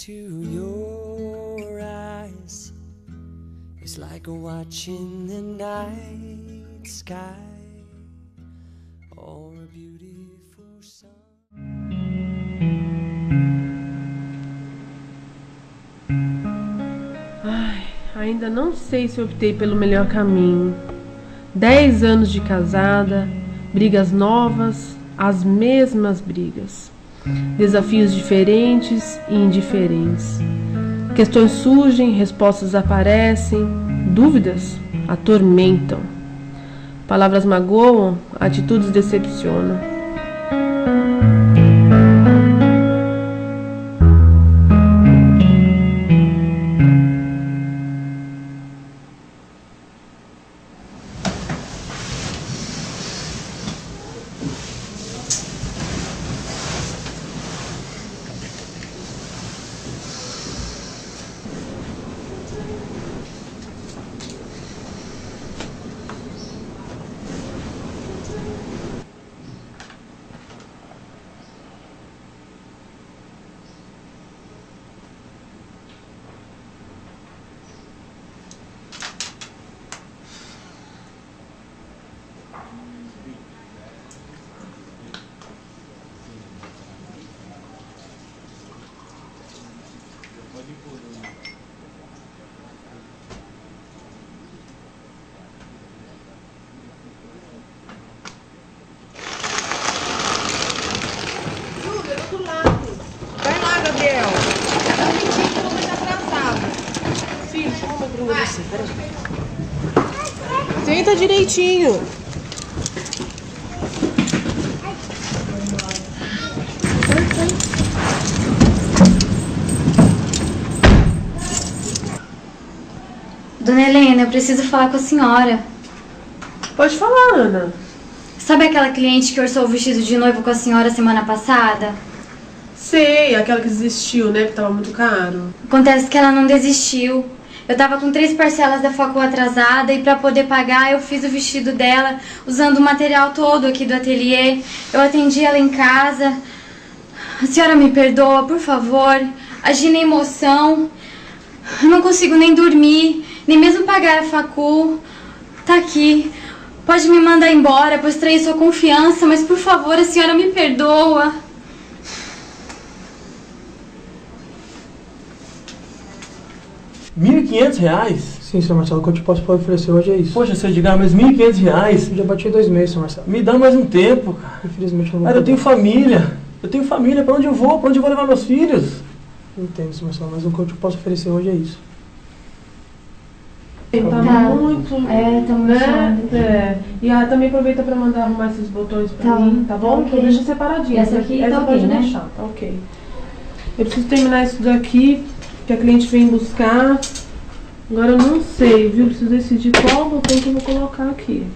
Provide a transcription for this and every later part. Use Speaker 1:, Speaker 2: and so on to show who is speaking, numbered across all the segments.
Speaker 1: into your eyes. It's like watching the night sky or a beautiful sun.
Speaker 2: Ai, ainda não sei se optei pelo melhor caminho. 10 anos de casada, brigas novas, as mesmas brigas. Desafios diferentes e indiferentes. Questões surgem, respostas aparecem, dúvidas atormentam. Palavras magoam, atitudes decepcionam. Senta direitinho.
Speaker 3: Dona Helena, eu preciso falar com a senhora.
Speaker 2: Pode falar, Ana.
Speaker 3: Sabe aquela cliente que orçou o vestido de noivo com a senhora semana passada?
Speaker 2: Sei, aquela que desistiu, né? Que tava muito caro.
Speaker 3: Acontece que ela não desistiu. Eu tava com 3 parcelas da facul atrasada e pra poder pagar eu fiz o vestido dela usando o material todo aqui do ateliê. Eu atendi ela em casa. A senhora me perdoa, por favor. Agi na emoção. Eu não consigo nem dormir, nem mesmo pagar a facul. Tá aqui. Pode me mandar embora, pois traí sua confiança, mas por favor, a senhora me perdoa.
Speaker 4: R$1.500?
Speaker 5: Sim, seu Marcelo, o que eu te posso oferecer hoje é isso.
Speaker 4: Poxa, seu Edgar, mas R$1.500?
Speaker 5: Eu já bati 2 meses, seu Marcelo.
Speaker 4: Me dá mais um tempo, cara.
Speaker 5: Infelizmente não vou.
Speaker 4: Cara, eu tenho família. Pra onde eu vou? Pra onde eu vou levar meus filhos?
Speaker 5: Entendo, seu Marcelo, mas o que eu te posso oferecer hoje é isso.
Speaker 2: Tá muito,
Speaker 3: tá muito
Speaker 2: né? E também aproveita pra mandar arrumar esses botões pra mim, tá bom?
Speaker 3: Okay.
Speaker 2: Então deixa separadinho.
Speaker 3: Essa aqui
Speaker 2: essa
Speaker 3: tá
Speaker 2: pode
Speaker 3: ok, né?
Speaker 2: deixar, tá ok. Eu preciso terminar isso daqui, que a cliente vem buscar. Agora eu não sei, viu? Preciso decidir qual botão que eu vou colocar aqui.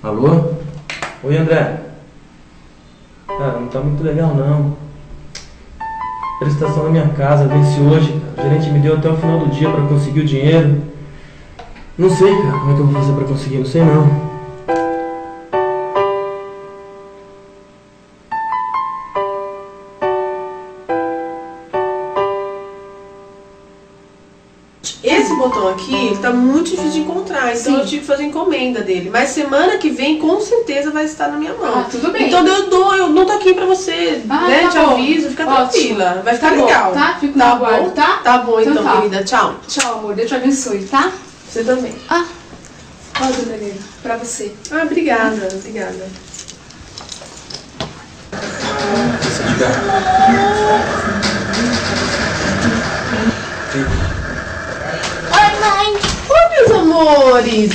Speaker 4: Alô? Oi, André. Cara, não tá muito legal não. A prestação da minha casa vence hoje, cara. O gerente me deu até o final do dia pra conseguir o dinheiro. Não sei, cara, como é que eu vou fazer pra conseguir, não sei não.
Speaker 2: Esse botão aqui, ele tá muito difícil de encontrar, então
Speaker 6: Sim.
Speaker 2: eu tive que fazer encomenda dele. Mas semana que vem, com certeza, vai estar na minha mão.
Speaker 6: Ah, tudo bem.
Speaker 2: Então eu não tô aqui pra você, né?
Speaker 6: tá
Speaker 2: Te
Speaker 6: bom.
Speaker 2: aviso, fica
Speaker 6: Ótimo.
Speaker 2: tranquila. Vai ficar
Speaker 6: Tá bom,
Speaker 2: legal.
Speaker 6: tá? Fico no
Speaker 2: tá
Speaker 6: aguardo,
Speaker 2: bom?
Speaker 6: tá?
Speaker 2: Tá bom então,
Speaker 6: tá.
Speaker 2: querida. Tchau.
Speaker 6: Tchau, amor. Deus te abençoe, tá?
Speaker 2: Você também.
Speaker 6: Ó, dona Helena, pra você.
Speaker 2: Ah, obrigada, obrigada.
Speaker 3: Oi, mãe.
Speaker 2: Oi, meus amores.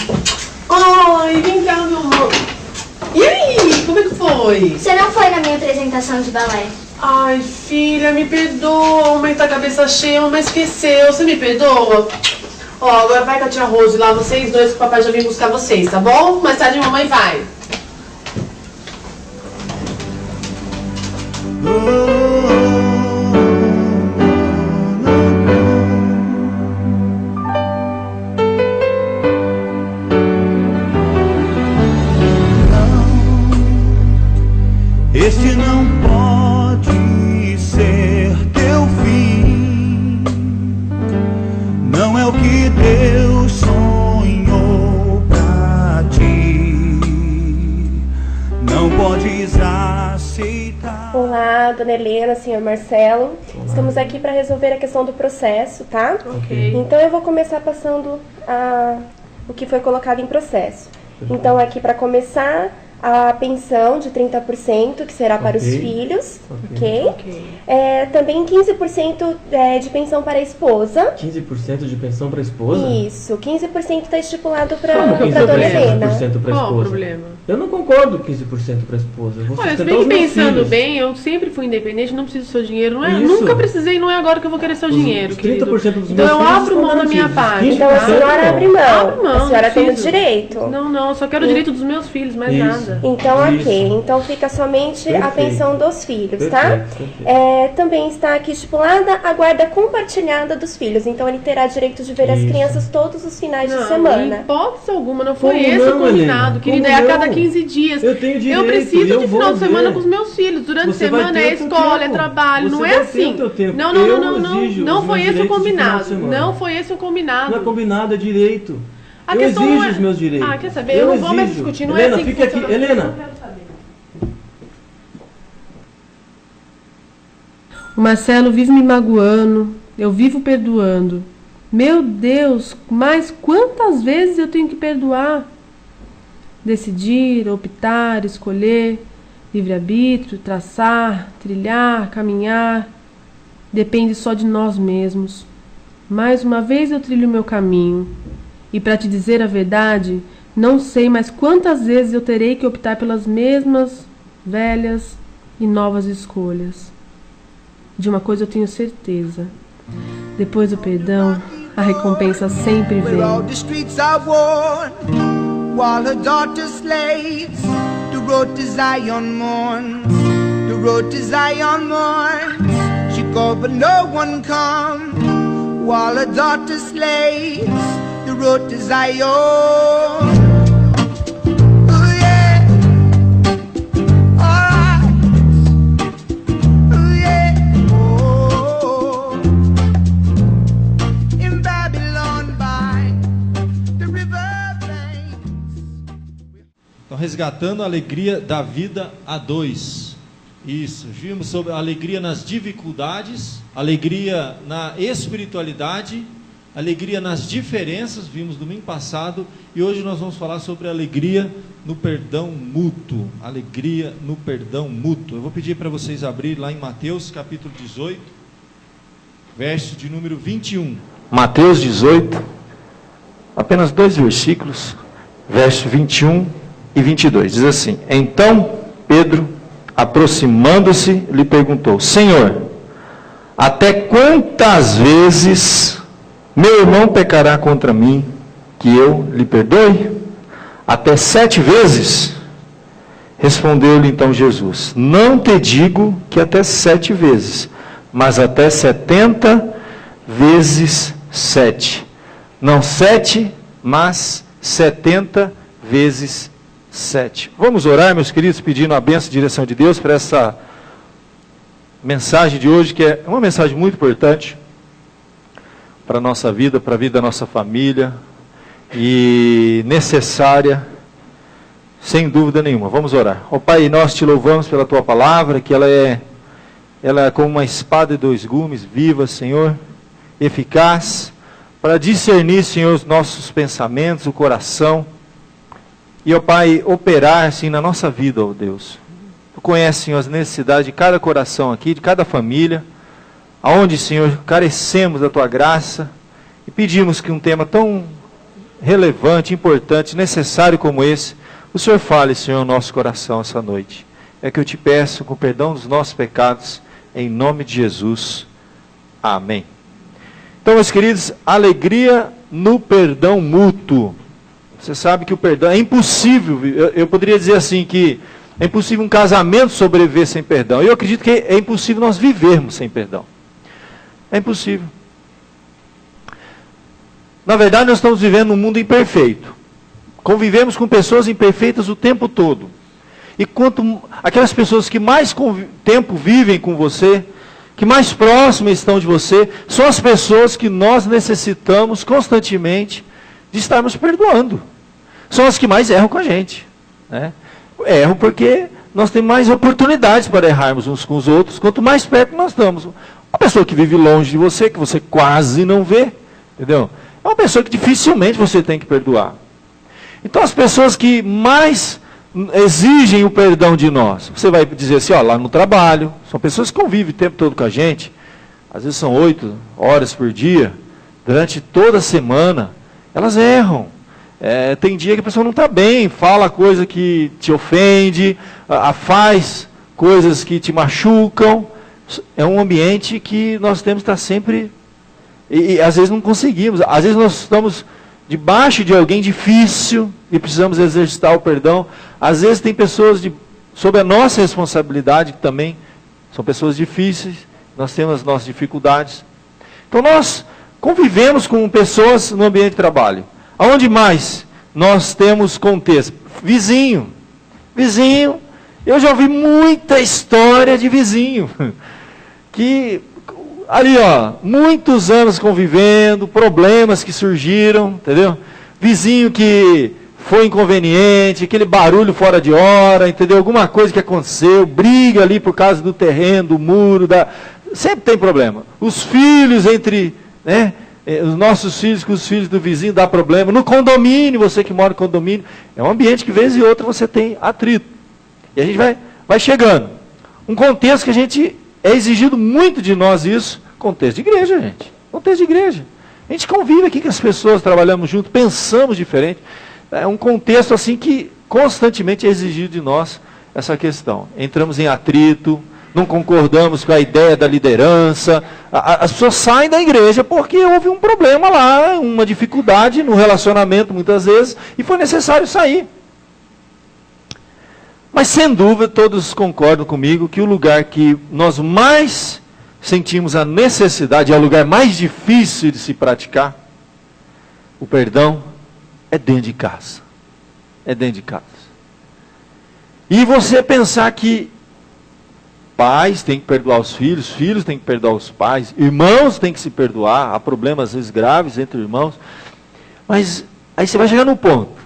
Speaker 2: Oi, vem cá, meu amor. E aí, como é que foi?
Speaker 3: Você não foi na minha apresentação de balé?
Speaker 2: Ai, filha, me perdoa. A mãe tá com a cabeça cheia, a mamãe esqueceu. Você me perdoa? Ó, agora vai com a tia Rose lá, vocês dois, que o papai já vem buscar vocês, tá bom? Mais tarde a mamãe vai.
Speaker 1: podes aceitar.
Speaker 7: Olá, dona Helena, senhor Marcelo. Estamos aqui para resolver a questão do processo, tá?
Speaker 2: Ok.
Speaker 7: Então eu vou começar passando o que foi colocado em processo. Então aqui para começar, a pensão de 30%, que será para os filhos, ok? Também 15% de pensão para a esposa.
Speaker 4: 15% de pensão para a esposa?
Speaker 7: Isso, 15% está estipulado para
Speaker 4: Como
Speaker 7: a dona Helena.
Speaker 4: 15% para a
Speaker 2: Qual o
Speaker 4: esposa?
Speaker 2: problema?
Speaker 4: Eu não concordo com 15% para a esposa. Eu vou
Speaker 2: Olha, se
Speaker 4: sustentar
Speaker 2: bem
Speaker 4: os
Speaker 2: que
Speaker 4: meus
Speaker 2: pensando
Speaker 4: filhos.
Speaker 2: bem, eu sempre fui independente, não preciso do seu dinheiro. Não é,
Speaker 4: Isso.
Speaker 2: nunca precisei, não é agora que eu vou querer seu dinheiro,
Speaker 4: Os 30%
Speaker 2: querido.
Speaker 4: dos
Speaker 2: Então
Speaker 4: meus
Speaker 2: eu
Speaker 4: filhos
Speaker 2: abro
Speaker 4: estão
Speaker 2: mão da minha
Speaker 4: garantidos.
Speaker 2: parte.
Speaker 4: 15%
Speaker 7: Então a senhora abre mão.
Speaker 2: Abre mão,
Speaker 7: A senhora
Speaker 2: não
Speaker 7: tem o
Speaker 2: preciso.
Speaker 7: direito.
Speaker 2: Não, eu só quero o direito dos meus filhos, mais
Speaker 4: Isso.
Speaker 2: nada.
Speaker 7: Então,
Speaker 4: Isso.
Speaker 7: ok. Então fica somente a
Speaker 4: Perfeito.
Speaker 7: pensão dos filhos, tá?
Speaker 4: Perfeito.
Speaker 7: Também está aqui estipulada a guarda compartilhada dos filhos. Então ele terá direito de ver as
Speaker 4: Isso.
Speaker 7: crianças todos os finais de
Speaker 2: Não, em
Speaker 7: semana.
Speaker 2: hipótese alguma, não foi
Speaker 4: Como
Speaker 2: esse
Speaker 4: não,
Speaker 2: o combinado,
Speaker 4: Helena?
Speaker 2: querida.
Speaker 4: Como
Speaker 2: É a cada
Speaker 4: não?
Speaker 2: 15 dias.
Speaker 4: Eu tenho direito,
Speaker 2: Eu preciso
Speaker 4: eu
Speaker 2: de
Speaker 4: vou
Speaker 2: final de semana
Speaker 4: ver.
Speaker 2: com os meus filhos. Durante a
Speaker 4: Você vai
Speaker 2: semana
Speaker 4: ter
Speaker 2: é
Speaker 4: o teu
Speaker 2: escola, é
Speaker 4: tempo.
Speaker 2: trabalho.
Speaker 4: Você
Speaker 2: Não é
Speaker 4: vai ter
Speaker 2: assim.
Speaker 4: o teu tempo.
Speaker 2: Não,
Speaker 4: Eu exijo
Speaker 2: não
Speaker 4: os
Speaker 2: foi
Speaker 4: meus
Speaker 2: esse o
Speaker 4: direitos de final de
Speaker 2: combinado.
Speaker 4: semana.
Speaker 2: Não foi esse o combinado.
Speaker 4: Não é combinado, é direito.
Speaker 2: A
Speaker 4: Eu
Speaker 2: questão
Speaker 4: exijo
Speaker 2: não é-
Speaker 4: os meus direitos.
Speaker 2: Ah, quer saber? Eu não vou mais
Speaker 4: exijo.
Speaker 2: discutir, não
Speaker 4: Helena,
Speaker 2: é assim que
Speaker 4: fica aqui.
Speaker 2: funciona.
Speaker 4: Helena,
Speaker 2: Eu não quero saber. O Marcelo vive me magoando, eu vivo perdoando. Meu Deus, mas quantas vezes eu tenho que perdoar? Decidir, optar, escolher, livre-arbítrio, traçar, trilhar, caminhar, depende só de nós mesmos. Mais uma vez eu trilho o meu caminho. E para te dizer a verdade, não sei mais quantas vezes eu terei que optar pelas mesmas velhas e novas escolhas. De uma coisa eu tenho certeza: depois do perdão, a recompensa sempre
Speaker 8: Where
Speaker 2: vem.
Speaker 8: all the streets are worn, while her daughter slaves, the road to Zion mourns, the road to Zion mourns. She called but no one come, while her daughter slaves, the road to Zion. Oh yeah, alright. Oh yeah, oh. In Babylon by the river banks.
Speaker 9: Então, resgatando a alegria da vida a dois. Isso, vimos sobre a alegria nas dificuldades, alegria na espiritualidade, alegria nas diferenças, vimos domingo passado, e hoje nós vamos falar sobre a alegria no perdão mútuo. Alegria no perdão mútuo. Eu vou pedir para vocês abrirem lá em Mateus capítulo 18, verso de número 21.
Speaker 10: Mateus 18, apenas 2 versículos, verso 21 e 22, diz assim: Então Pedro, aproximando-se, lhe perguntou: Senhor, até quantas vezes meu irmão pecará contra mim, que eu lhe perdoe? Até 7 vezes? Respondeu-lhe então Jesus: Não te digo que até 7 vezes, mas até 70 vezes 7. Não 7, mas 70 vezes 7. Vamos orar, meus queridos, pedindo a bênção e direção de Deus para essa mensagem de hoje, que é uma mensagem muito importante para a nossa vida, para a vida da nossa família, e necessária, sem dúvida nenhuma. Vamos orar. Ó Pai, nós te louvamos pela tua palavra, que ela é como uma espada de 2 gumes, viva, Senhor, eficaz, para discernir, Senhor, os nossos pensamentos, o coração, e, ó Pai, operar, assim, na nossa vida, ó Deus. Tu conheces, Senhor, as necessidades de cada coração aqui, de cada família, aonde, Senhor, carecemos da tua graça, e pedimos que um tema tão relevante, importante, necessário como esse, o Senhor fale, Senhor, no nosso coração essa noite. É que eu te peço, com perdão dos nossos pecados, em nome de Jesus. Amém. Então, meus queridos, alegria no perdão mútuo. Você sabe que o perdão é impossível, eu poderia dizer assim, que é impossível um casamento sobreviver sem perdão. Eu acredito que é impossível nós vivermos sem perdão. É impossível. Na verdade, nós estamos vivendo num mundo imperfeito. Convivemos com pessoas imperfeitas o tempo todo. E quanto aquelas pessoas que mais tempo vivem com você, que mais próximas estão de você, são as pessoas que nós necessitamos constantemente de estarmos perdoando. São as que mais erram com a gente, né? Erram porque nós temos mais oportunidades para errarmos uns com os outros, quanto mais perto nós estamos. Uma pessoa que vive longe de você, que você quase não vê, entendeu? É uma pessoa que dificilmente você tem que perdoar. Então as pessoas que mais exigem o perdão de nós, você vai dizer assim, ó, lá no trabalho, são pessoas que convivem o tempo todo com a gente, às vezes são 8 horas por dia, durante toda a semana, elas erram. Tem dia que a pessoa não está bem, fala coisa que te ofende, faz coisas que te machucam. É um ambiente que nós temos que estar sempre, e às vezes não conseguimos, às vezes nós estamos debaixo de alguém difícil e precisamos exercitar o perdão. Às vezes tem pessoas sob a nossa responsabilidade que também são pessoas difíceis, nós temos as nossas dificuldades. Então nós convivemos com pessoas no ambiente de trabalho. Aonde mais nós temos contexto? Vizinho. Vizinho, eu já ouvi muita história de vizinho. Que ali, ó, muitos anos convivendo, problemas que surgiram, entendeu? Vizinho que foi inconveniente, aquele barulho fora de hora, entendeu? Alguma coisa que aconteceu, briga ali por causa do terreno, do muro, sempre tem problema. Os filhos entre, né? Os nossos filhos com os filhos do vizinho dá problema. No condomínio, você que mora no condomínio, é um ambiente que vez e outra você tem atrito. E a gente vai chegando. Um contexto que a gente é exigido muito de nós isso, contexto de igreja, gente. Contexto de igreja. A gente convive aqui com as pessoas, trabalhamos juntos, pensamos diferente. É um contexto assim que constantemente é exigido de nós essa questão. Entramos em atrito, não concordamos com a ideia da liderança, as pessoas saem da igreja porque houve um problema lá, uma dificuldade no relacionamento muitas vezes, e foi necessário sair. Mas sem dúvida todos concordam comigo que o lugar que nós mais sentimos a necessidade, é o lugar mais difícil de se praticar, o perdão, é dentro de casa. É dentro de casa. E você pensar que pais têm que perdoar os filhos, filhos têm que perdoar os pais, irmãos têm que se perdoar, há problemas às vezes graves entre irmãos, mas aí você vai chegar num ponto.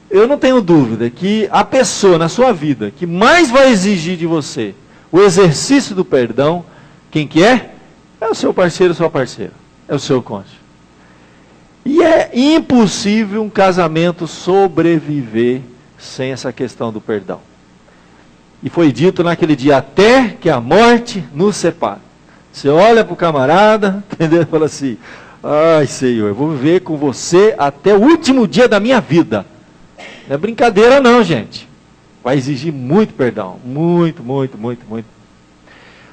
Speaker 10: Eu não tenho dúvida que a pessoa na sua vida que mais vai exigir de você o exercício do perdão, quem que é? É o seu parceiro, sua parceira, é o seu cônjuge. E é impossível um casamento sobreviver sem essa questão do perdão. E foi dito naquele dia, até que a morte nos separe. Você olha para o camarada, entendeu? E fala assim, ai Senhor, eu vou viver com você até o último dia da minha vida. Não é brincadeira não, gente. Vai exigir muito perdão. Muito, muito, muito, muito.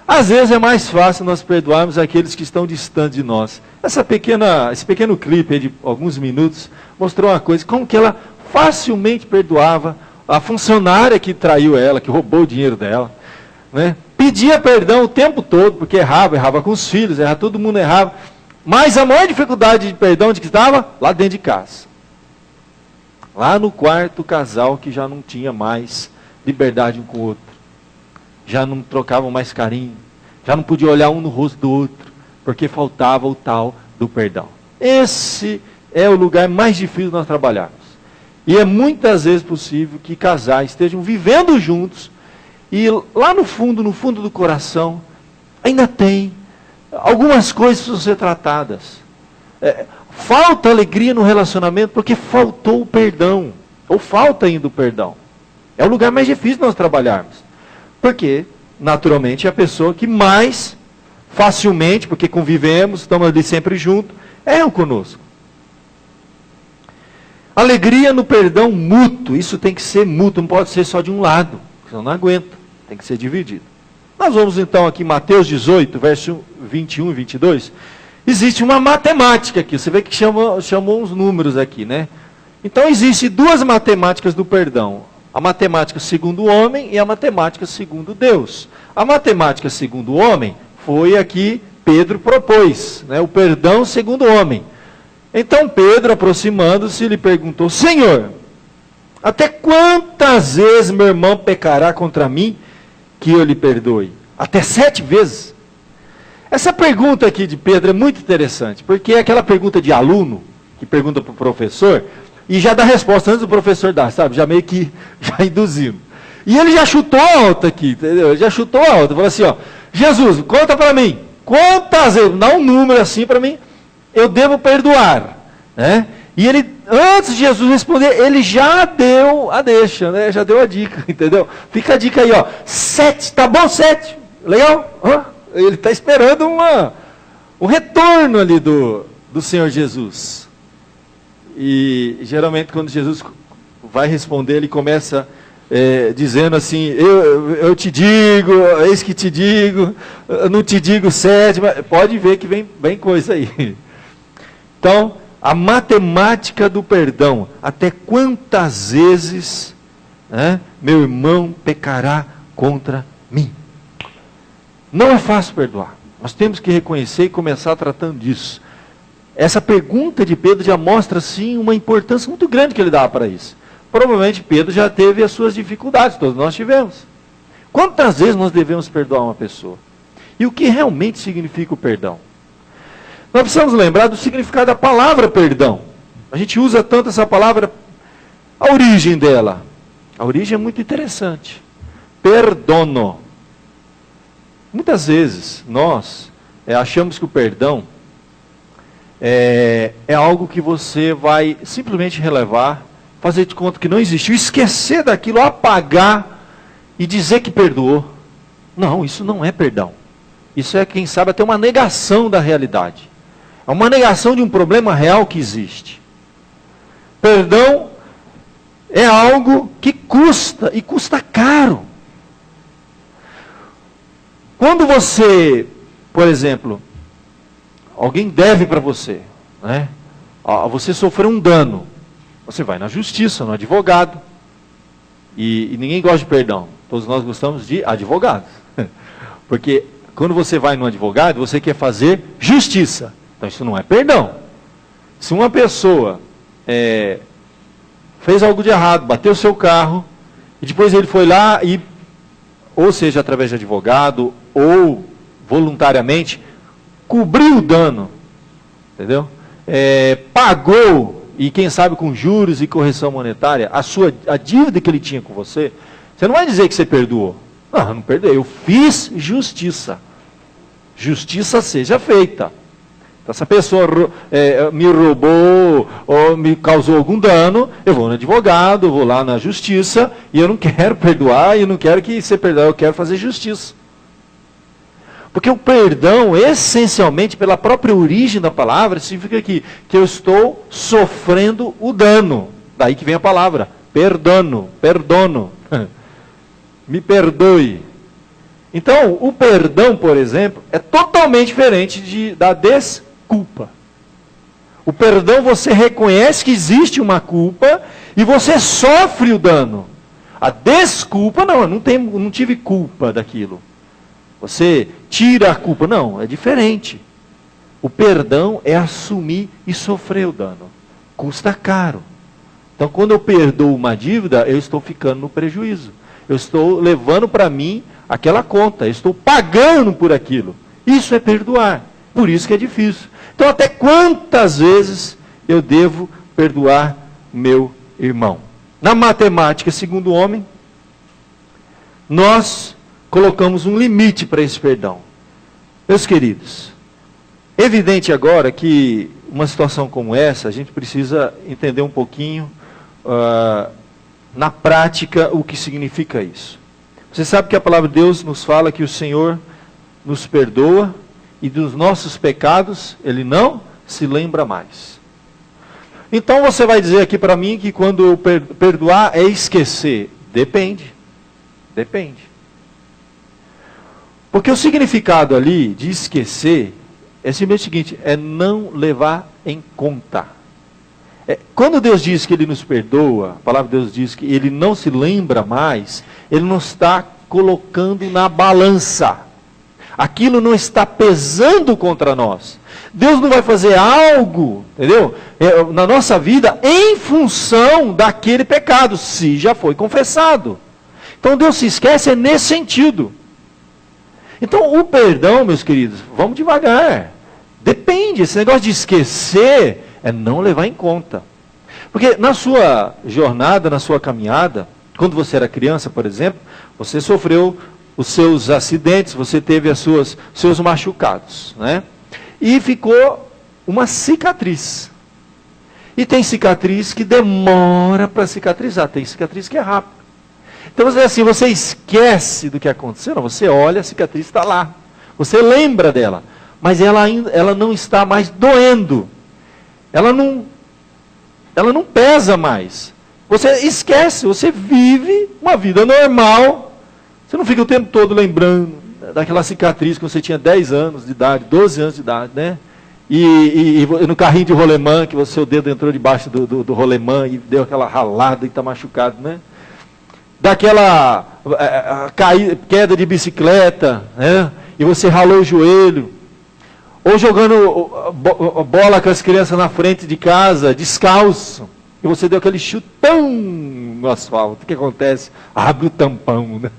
Speaker 10: Às vezes é mais fácil nós perdoarmos aqueles que estão distantes de nós. Esse pequeno clipe aí de alguns minutos mostrou uma coisa, como que ela facilmente perdoava a funcionária que traiu ela, que roubou o dinheiro dela, né? Pedia perdão o tempo todo, porque errava com os filhos, todo mundo errava. Mas a maior dificuldade de perdão de que estava? Lá dentro de casa. Lá no quarto casal que já não tinha mais liberdade um com o outro. Já não trocavam mais carinho. Já não podia olhar um no rosto do outro. Porque faltava o tal do perdão. Esse é o lugar mais difícil de nós trabalharmos. E é muitas vezes possível que casais estejam vivendo juntos e lá no fundo do coração, ainda tem algumas coisas que precisam ser tratadas. Falta alegria no relacionamento porque faltou o perdão. Ou falta ainda o perdão. É o lugar mais difícil de nós trabalharmos. Porque, naturalmente, é a pessoa que mais facilmente, porque convivemos, estamos ali sempre juntos, erram conosco. Alegria no perdão mútuo, isso tem que ser mútuo, não pode ser só de um lado, senão não aguenta, tem que ser dividido. Nós vamos então aqui, Mateus 18, verso 21 e 22, existe uma matemática aqui, você vê que chamou uns números aqui, né? Então existe duas matemáticas do perdão, a matemática segundo o homem e a matemática segundo Deus. A matemática segundo o homem foi aqui, Pedro propôs, né? O perdão segundo o homem. Então Pedro, aproximando-se, lhe perguntou, Senhor, até quantas vezes meu irmão pecará contra mim que eu lhe perdoe? Até 7 vezes? Essa pergunta aqui de Pedro é muito interessante, porque é aquela pergunta de aluno, que pergunta para o professor, e já dá resposta antes do professor dar, sabe? Já meio que, já induzindo. E ele já chutou alto aqui, entendeu? Ele já chutou alto. Falou assim, ó, Jesus, conta para mim, quantas vezes, dá um número assim para mim, eu devo perdoar, né? E ele, antes de Jesus responder, ele já deu a deixa, né? Já deu a dica, entendeu? Fica a dica aí, ó, 7, tá bom 7? Legal? Ele está esperando um retorno ali do Senhor Jesus. E geralmente quando Jesus vai responder, ele começa dizendo assim, eu te digo, eis que te digo, eu não te digo 7, mas pode ver que vem coisa aí. Então, a matemática do perdão, até quantas vezes, né, meu irmão pecará contra mim? Não é fácil perdoar. Nós temos que reconhecer e começar tratando disso. Essa pergunta de Pedro já mostra, sim, uma importância muito grande que ele dá para isso. Provavelmente Pedro já teve as suas dificuldades, todos nós tivemos. Quantas vezes nós devemos perdoar uma pessoa? E o que realmente significa o perdão? Nós precisamos lembrar do significado da palavra perdão. A gente usa tanto essa palavra, a origem dela. A origem é muito interessante. Perdono. Muitas vezes nós achamos que o perdão é algo que você vai simplesmente relevar, fazer de conta que não existiu, esquecer daquilo, apagar e dizer que perdoou. Não, isso não é perdão. Isso é, quem sabe, até uma negação da realidade. É uma negação de um problema real que existe. Perdão é algo que custa, e custa caro. Quando você, por exemplo, alguém deve para você, né? Você sofreu um dano, você vai na justiça, no advogado, e ninguém gosta de perdão, todos nós gostamos de advogados, porque quando você vai no advogado, você quer fazer justiça, então isso não é perdão. Se uma pessoa fez algo de errado, bateu o seu carro, e depois ele foi lá e, ou seja, através de advogado, ou voluntariamente, cobriu o dano, entendeu? Pagou, e quem sabe com juros e correção monetária, a dívida que ele tinha com você, você não vai dizer que você perdoou. Não, eu não perdoei, eu fiz justiça. Justiça seja feita. Então, se a pessoa me roubou ou me causou algum dano, eu vou no advogado, eu vou lá na justiça, e eu não quero perdoar, e eu não quero que você perdoe, eu quero fazer justiça. Porque o perdão, essencialmente, pela própria origem da palavra, significa que eu estou sofrendo o dano. Daí que vem a palavra, perdono. Me perdoe. Então, o perdão, por exemplo, é totalmente diferente da desculpa. O perdão, você reconhece que existe uma culpa e você sofre o dano. A desculpa, não, eu não tive culpa daquilo. Você tira a culpa. Não, é diferente. O perdão é assumir e sofrer o dano. Custa caro. Então, quando eu perdoo uma dívida, eu estou ficando no prejuízo. Eu estou levando para mim aquela conta. Eu estou pagando por aquilo. Isso é perdoar. Por isso que é difícil. Então, até quantas vezes eu devo perdoar meu irmão? Na matemática, segundo o homem, nós colocamos um limite para esse perdão. Meus queridos, evidente agora que uma situação como essa, a gente precisa entender um pouquinho, na prática, o que significa isso. Você sabe que a palavra de Deus nos fala que o Senhor nos perdoa e dos nossos pecados Ele não se lembra mais. Então você vai dizer aqui para mim que quando perdoar é esquecer. Depende. Porque o significado ali de esquecer é simplesmente o seguinte, é não levar em conta. Quando Deus diz que Ele nos perdoa, a palavra de Deus diz que Ele não se lembra mais, Ele não está colocando na balança. Aquilo não está pesando contra nós. Deus não vai fazer algo, entendeu? Na nossa vida em função daquele pecado, se já foi confessado. Então Deus se esquece nesse sentido. Então o perdão, meus queridos, vamos devagar. Depende, esse negócio de esquecer é não levar em conta. Porque na sua jornada, na sua caminhada, Quando você era criança, por exemplo, você sofreu os seus acidentes, você teve seus machucados, né? E ficou uma cicatriz. E tem cicatriz que demora para cicatrizar, tem cicatriz que é rápida. Então você esquece do que aconteceu, não, você olha, a cicatriz está lá. Você lembra dela, mas ela não está mais doendo. Ela não pesa mais. Você esquece, você vive uma vida normal. Você não fica o tempo todo lembrando daquela cicatriz que você tinha 10 anos de idade, 12 anos de idade, né? E no carrinho de rolemã, que o seu dedo entrou debaixo do rolemã e deu aquela ralada e está machucado, né? Daquela queda de bicicleta, né? E você ralou o joelho. Ou jogando bola com as crianças na frente de casa, descalço. E você deu aquele chutão no asfalto. O que acontece? Abre o tampão, né?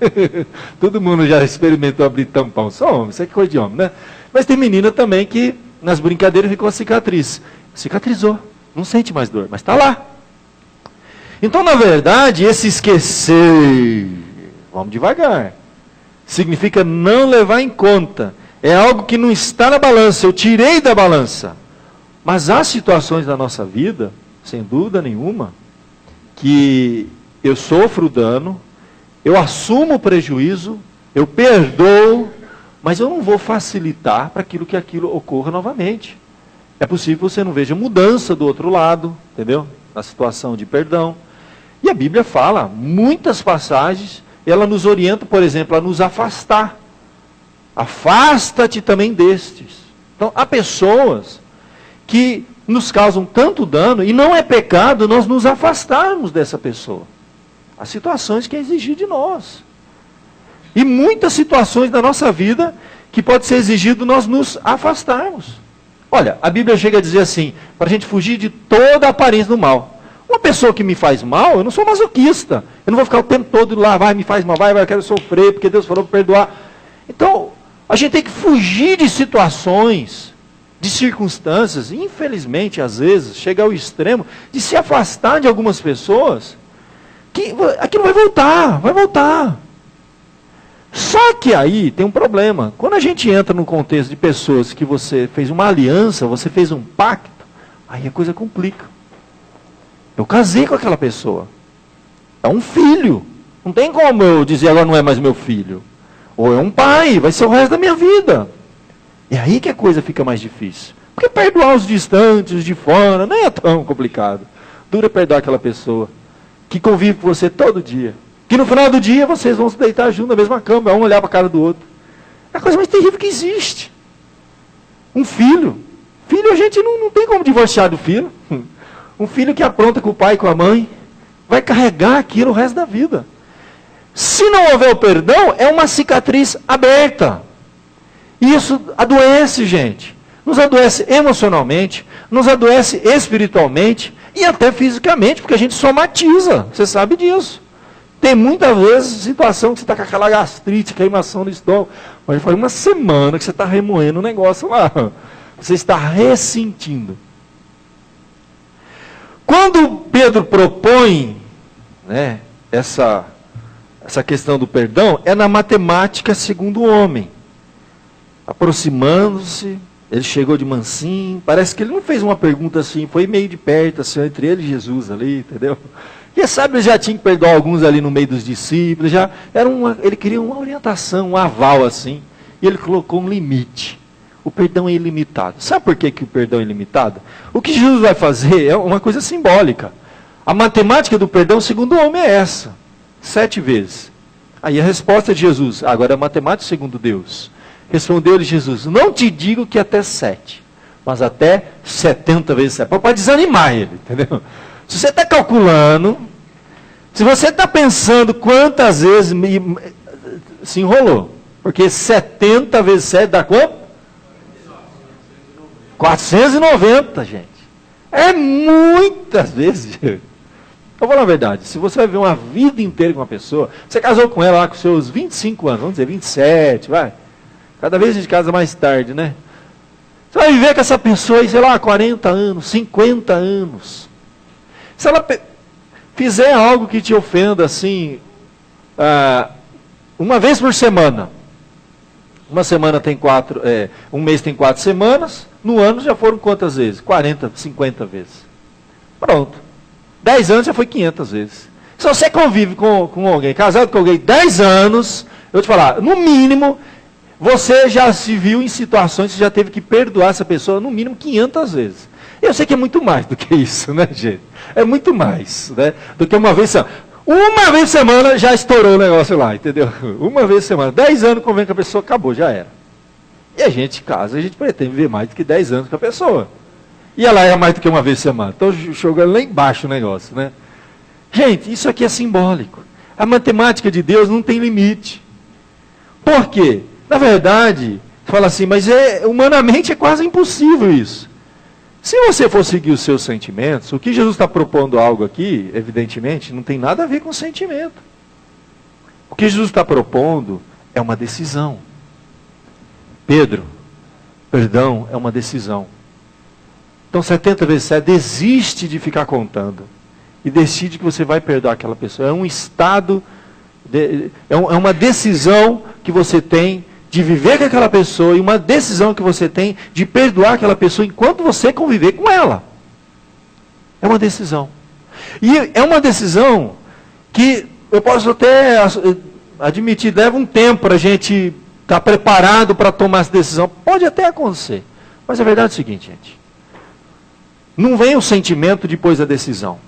Speaker 10: Todo mundo já experimentou abrir tampão. Só homem, isso é coisa de homem, né? Mas tem menina também que nas brincadeiras ficou a cicatriz. Cicatrizou. Não sente mais dor, mas está lá. Então, na verdade, esse esquecer, vamos devagar, significa não levar em conta. É algo que não está na balança, eu tirei da balança. Mas há situações da nossa vida, sem dúvida nenhuma, que eu sofro o dano, eu assumo o prejuízo, eu perdoo, mas eu não vou facilitar para que aquilo ocorra novamente. É possível que você não veja mudança do outro lado, entendeu? Na situação de perdão. E a Bíblia fala, muitas passagens, ela nos orienta, por exemplo, a nos afastar. Afasta-te também destes. Então, há pessoas que nos causam tanto dano, e não é pecado nós nos afastarmos dessa pessoa. Há situações que é exigir de nós. E muitas situações da nossa vida que pode ser exigido nós nos afastarmos. Olha, a Bíblia chega a dizer assim, para a gente fugir de toda a aparência do mal. Uma pessoa que me faz mal, eu não sou masoquista. Eu não vou ficar o tempo todo lá, vai, me faz mal, vai, eu quero sofrer, porque Deus falou para perdoar. Então, a gente tem que fugir de situações, de circunstâncias, e infelizmente, às vezes, chega ao extremo de se afastar de algumas pessoas, que aquilo vai voltar. Só que aí tem um problema. Quando a gente entra no contexto de pessoas que você fez uma aliança, você fez um pacto, aí a coisa complica. Eu casei com aquela pessoa. É um filho. Não tem como eu dizer agora não é mais meu filho. Ou é um pai, vai ser o resto da minha vida. É aí que a coisa fica mais difícil. Porque perdoar os distantes, os de fora, nem é tão complicado. Dura perdoar aquela pessoa que convive com você todo dia. Que no final do dia vocês vão se deitar junto na mesma cama, um olhar para a cara do outro. É a coisa mais terrível que existe. Um filho. Filho a gente não tem como divorciar do filho. Um filho que apronta com o pai e com a mãe, vai carregar aquilo o resto da vida. Se não houver o perdão, é uma cicatriz aberta. E isso adoece, gente. Nos adoece emocionalmente, nos adoece espiritualmente e até fisicamente, porque a gente somatiza. Você sabe disso. Tem muitas vezes situação que você está com aquela gastrite, queimação no estômago. Mas faz uma semana que você está remoendo o negócio lá. Você está ressentindo. Quando Pedro propõe, né, essa questão do perdão, é na matemática segundo o homem. Aproximando-se, ele chegou de mansinho, parece que ele não fez uma pergunta assim, foi meio de perto, assim, entre ele e Jesus ali, entendeu? Quem sabe ele já tinha que perdoar alguns ali no meio dos discípulos, ele queria uma orientação, um aval assim, e ele colocou um limite. O perdão é ilimitado. Sabe por que o perdão é ilimitado? O que Jesus vai fazer é uma coisa simbólica. A matemática do perdão, segundo o homem, é essa. 7 vezes. Aí a resposta de Jesus, agora a matemática segundo Deus. Respondeu-lhe Jesus, não te digo que até 7, mas até 70 vezes 7. Para desanimar ele, entendeu? Se você está calculando, se você está pensando quantas vezes se enrolou, porque 70 vezes 7 dá quanto? 490, gente. É muitas vezes. Eu vou falar a verdade. Se você vai ver uma vida inteira com uma pessoa, você casou com ela lá com seus 25 anos, vamos dizer 27, vai. Cada vez a gente casa mais tarde, né? Você vai viver com essa pessoa aí, sei lá, 40 anos, 50 anos. fizer algo que te ofenda, assim, uma vez por semana. Uma semana tem um mês tem 4 semanas, no ano já foram quantas vezes? 40, 50 vezes. Pronto. 10 anos já foi 500 vezes. Se você convive com alguém, casado com alguém 10 anos, eu vou te falar, no mínimo, você já se viu em situações que já teve que perdoar essa pessoa no mínimo 500 vezes. Eu sei que é muito mais do que isso, né, gente? É muito mais, né? Do que uma vez só. Uma vez por semana já estourou o negócio lá, entendeu? Uma vez por semana. 10 anos convém com a pessoa, acabou, já era. E a gente casa, a gente pretende viver mais do que 10 anos com a pessoa. E ela é mais do que uma vez por semana. Então jogando lá embaixo o negócio, né? Gente, isso aqui é simbólico. A matemática de Deus não tem limite. Por quê? Na verdade, fala assim, mas humanamente é quase impossível isso. Se você for seguir os seus sentimentos, o que Jesus está propondo algo aqui, evidentemente, não tem nada a ver com sentimento. O que Jesus está propondo é uma decisão. Pedro, perdão é uma decisão. Então 70 vezes 7, desiste de ficar contando. E decide que você vai perdoar aquela pessoa. É um estado, é uma decisão que você tem de viver com aquela pessoa e uma decisão que você tem de perdoar aquela pessoa enquanto você conviver com ela. É uma decisão. E é uma decisão que eu posso até admitir, leva um tempo para a gente estar preparado para tomar essa decisão. Pode até acontecer. Mas a verdade é o seguinte, gente. Não vem o sentimento depois da decisão.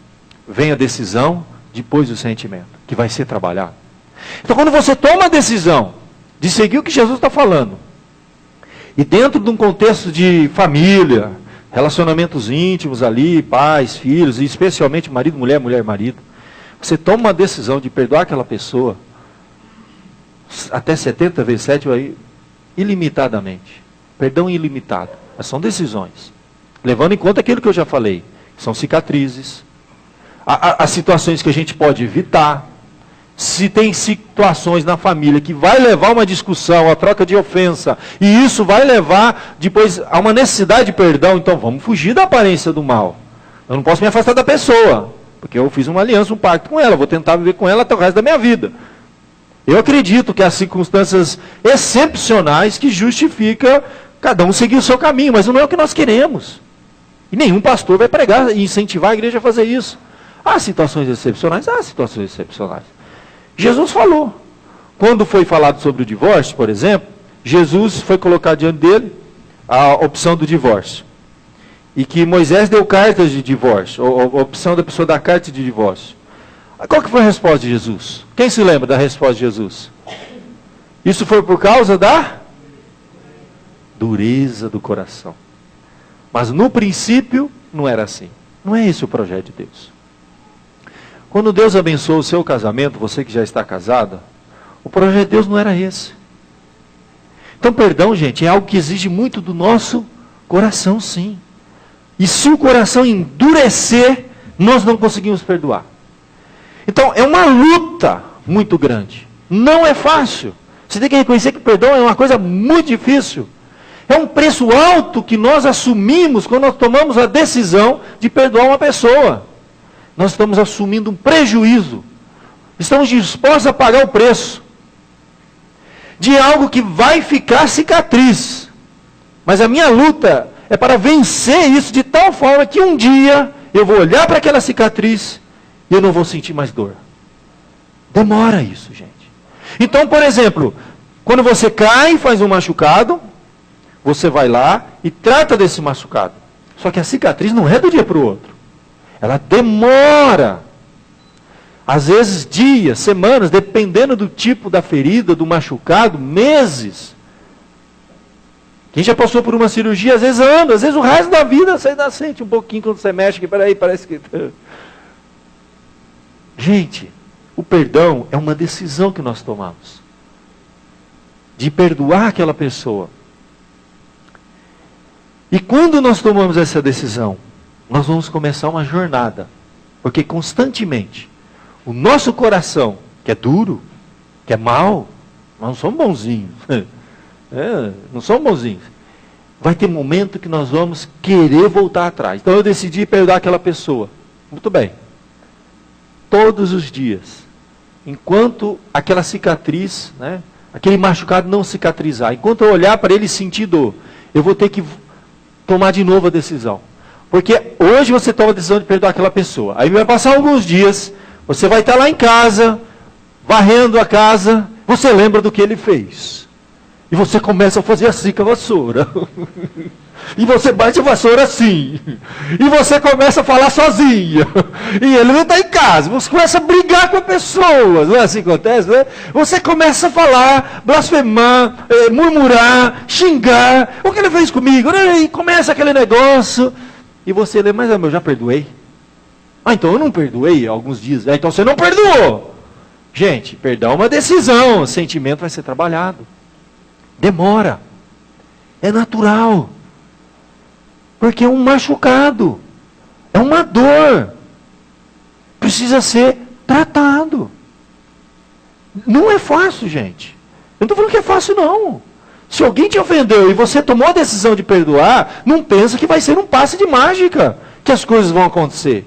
Speaker 10: Vem a decisão depois do sentimento, que vai ser trabalhado. Então quando você toma a decisão de seguir o que Jesus está falando, e dentro de um contexto de família, relacionamentos íntimos ali, pais, filhos, e especialmente marido, mulher, mulher, marido, você toma uma decisão de perdoar aquela pessoa, até 70 vezes 7, ilimitadamente. Perdão ilimitado. Mas são decisões. Levando em conta aquilo que eu já falei, são cicatrizes, as situações que a gente pode evitar. Se tem situações na família que vai levar a uma discussão, a troca de ofensa, e isso vai levar depois a uma necessidade de perdão, então vamos fugir da aparência do mal. Eu não posso me afastar da pessoa, porque eu fiz uma aliança, um pacto com ela, vou tentar viver com ela até o resto da minha vida. Eu acredito que há circunstâncias excepcionais que justificam cada um seguir o seu caminho, mas não é o que nós queremos. E nenhum pastor vai pregar e incentivar a igreja a fazer isso. Há situações excepcionais, há situações excepcionais. Jesus falou. Quando foi falado sobre o divórcio, por exemplo, Jesus foi colocar diante dele a opção do divórcio. E que Moisés deu cartas de divórcio, a opção da pessoa dar carta de divórcio. Qual que foi a resposta de Jesus? Quem se lembra da resposta de Jesus? Isso foi por causa da dureza do coração. Mas no princípio não era assim. Não é esse o projeto de Deus. Quando Deus abençoou o seu casamento, você que já está casada, o projeto de Deus não era esse. Então, perdão, gente, é algo que exige muito do nosso coração, sim. E se o coração endurecer, nós não conseguimos perdoar. Então, é uma luta muito grande. Não é fácil. Você tem que reconhecer que o perdão é uma coisa muito difícil. É um preço alto que nós assumimos quando nós tomamos a decisão de perdoar uma pessoa. Nós estamos assumindo um prejuízo. Estamos dispostos a pagar o preço de algo que vai ficar cicatriz. Mas a minha luta é para vencer isso de tal forma que um dia eu vou olhar para aquela cicatriz e eu não vou sentir mais dor. Demora isso, gente. Então, por exemplo, quando você cai e faz um machucado, você vai lá e trata desse machucado. Só que a cicatriz não é do dia para o outro. Ela demora. Às vezes dias, semanas, dependendo do tipo da ferida, do machucado, meses. Quem já passou por uma cirurgia, às vezes anos, às vezes o resto da vida você ainda sente um pouquinho quando você mexe, que peraí, parece que... Gente, o perdão é uma decisão que nós tomamos. De perdoar aquela pessoa. E quando nós tomamos essa decisão, nós vamos começar uma jornada. Porque constantemente, o nosso coração, que é duro, que é mau, nós não somos bonzinhos. Não somos bonzinhos. Vai ter momento que nós vamos querer voltar atrás. Então eu decidi perdoar aquela pessoa. Muito bem. todos os dias, enquanto aquela cicatriz, né, aquele machucado não cicatrizar, enquanto eu olhar para ele e sentir dor, eu vou ter que tomar de novo a decisão. Porque hoje você toma a decisão de perdoar aquela pessoa. Aí vai passar alguns dias, você vai estar lá em casa, varrendo a casa, você lembra do que ele fez. E você começa a fazer assim com a vassoura. E você bate a vassoura assim. E você começa a falar sozinha. E ele não está em casa. Você começa a brigar com a pessoa. Não é assim que acontece, né? Você começa a falar, blasfemar, murmurar, xingar. O que ele fez comigo? E começa aquele negócio. E você lê, mas eu já perdoei. Ah, então eu não perdoei há alguns dias. Então você não perdoou. Gente, perdão é uma decisão. O sentimento vai ser trabalhado. Demora. É natural. Porque é um machucado. É uma dor. Precisa ser tratado. Não é fácil, gente. Eu não estou falando que é fácil, não. Se alguém te ofendeu e você tomou a decisão de perdoar, não pensa que vai ser um passe de mágica que as coisas vão acontecer.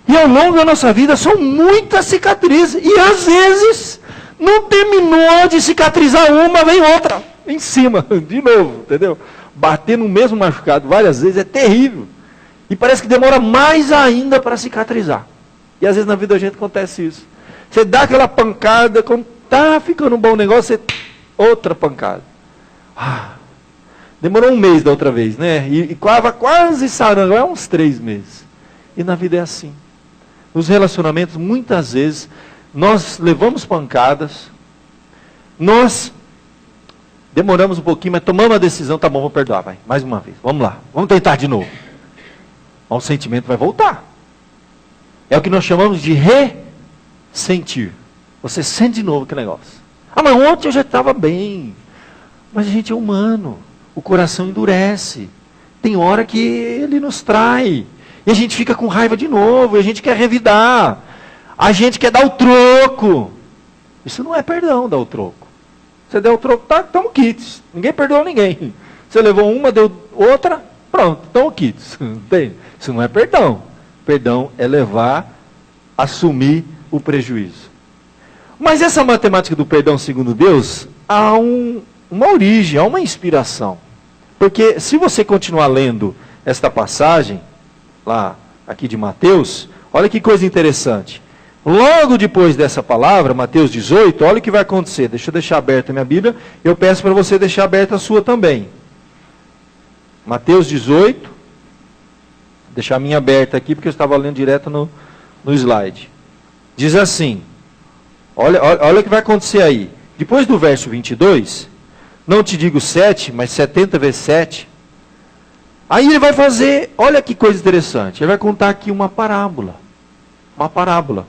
Speaker 10: E ao longo da nossa vida são muitas cicatrizes. E às vezes, não terminou de cicatrizar uma, vem outra em cima, de novo, entendeu? Bater no mesmo machucado várias vezes é terrível. E parece que demora mais ainda para cicatrizar. E às vezes na vida da gente acontece isso. Você dá aquela pancada, quando está ficando um bom negócio, você... outra pancada. Demorou um mês da outra vez, né? E quase sarando, é uns 3 meses. E na vida é assim. Nos relacionamentos, muitas vezes, nós levamos pancadas, nós demoramos um pouquinho, mas tomamos a decisão, tá bom, vou perdoar, vai, mais uma vez, vamos lá, vamos tentar de novo. O sentimento vai voltar. É o que nós chamamos de ressentir. Você sente de novo aquele negócio. Ah, mas ontem eu já estava bem. Mas a gente é humano, o coração endurece. Tem hora que ele nos trai. E a gente fica com raiva de novo, e a gente quer revidar. A gente quer dar o troco. Isso não é perdão, dar o troco. Você deu o troco, tá, estamos quites. Ninguém perdoou ninguém. Você levou uma, deu outra, pronto, estamos quites. Isso não é perdão. Perdão é levar, assumir o prejuízo. Mas essa matemática do perdão segundo Deus, há uma origem, há uma inspiração. Porque se você continuar lendo esta passagem, lá aqui de Mateus, olha que coisa interessante. Logo depois dessa palavra, Mateus 18, olha o que vai acontecer. Deixa eu deixar aberta a minha Bíblia, eu peço para você deixar aberta a sua também. Mateus 18, vou deixar a minha aberta aqui, porque eu estava lendo direto no slide. Diz assim, olha o que vai acontecer aí. Depois do verso 22, não te digo 7, mas 70 vezes 7. Aí ele vai fazer, olha que coisa interessante, ele vai contar aqui uma parábola. Uma parábola.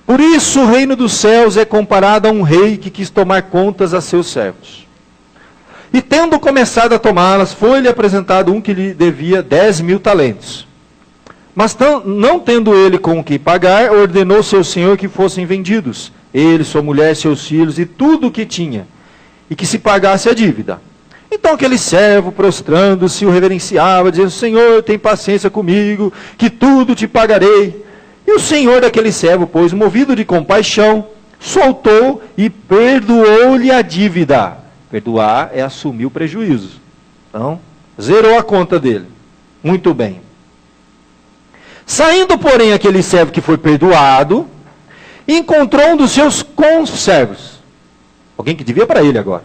Speaker 10: Por isso o reino dos céus é comparado a um rei que quis tomar contas a seus servos. E tendo começado a tomá-las, foi-lhe apresentado um que lhe devia 10.000 talentos. Mas não tendo ele com o que pagar, ordenou seu senhor que fossem vendidos, ele, sua mulher, seus filhos e tudo o que tinha, e que se pagasse a dívida. Então aquele servo, prostrando-se, o reverenciava, dizendo, Senhor, tem paciência comigo, que tudo te pagarei. E o senhor daquele servo, pois, movido de compaixão, soltou e perdoou-lhe a dívida. Perdoar é assumir o prejuízo. Então, zerou a conta dele. Muito bem. Saindo, porém, aquele servo que foi perdoado, encontrou um dos seus conservos. Alguém que devia para ele agora.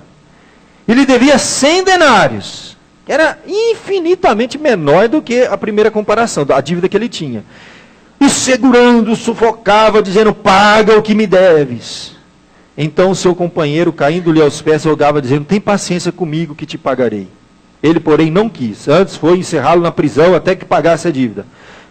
Speaker 10: Ele devia 100 denários. Que era infinitamente menor do que a primeira comparação, a dívida que ele tinha. E segurando, sufocava, dizendo, paga o que me deves. Então o seu companheiro, caindo-lhe aos pés, rogava, dizendo, tem paciência comigo que te pagarei. Ele, porém, não quis. Antes foi encerrá-lo na prisão até que pagasse a dívida.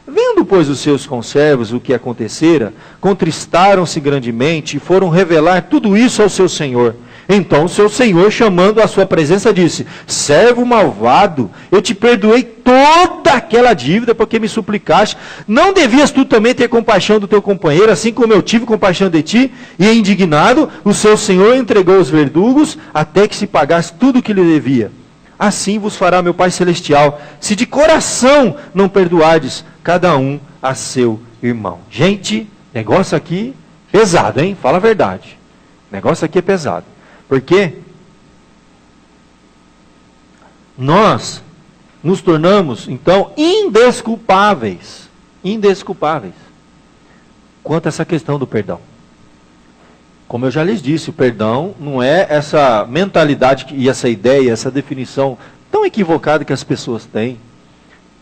Speaker 10: Vendo, pois, os seus conservos o que acontecera, contristaram-se grandemente e foram revelar tudo isso ao seu senhor. Então o seu senhor, chamando à sua presença, disse, servo malvado, eu te perdoei toda aquela dívida porque me suplicaste. Não devias tu também ter compaixão do teu companheiro, assim como eu tive compaixão de ti? E indignado, o seu senhor entregou os verdugos até que se pagasse tudo o que lhe devia. Assim vos fará meu Pai Celestial, se de coração não perdoardes cada um a seu irmão. Gente, Negócio aqui pesado, hein? Fala a verdade. Negócio aqui é pesado. Por quê? Nós nos tornamos, então, indesculpáveis. Indesculpáveis. Quanto a essa questão do perdão. Como eu já lhes disse, o perdão não é essa mentalidade e essa ideia, essa definição tão equivocada que as pessoas têm.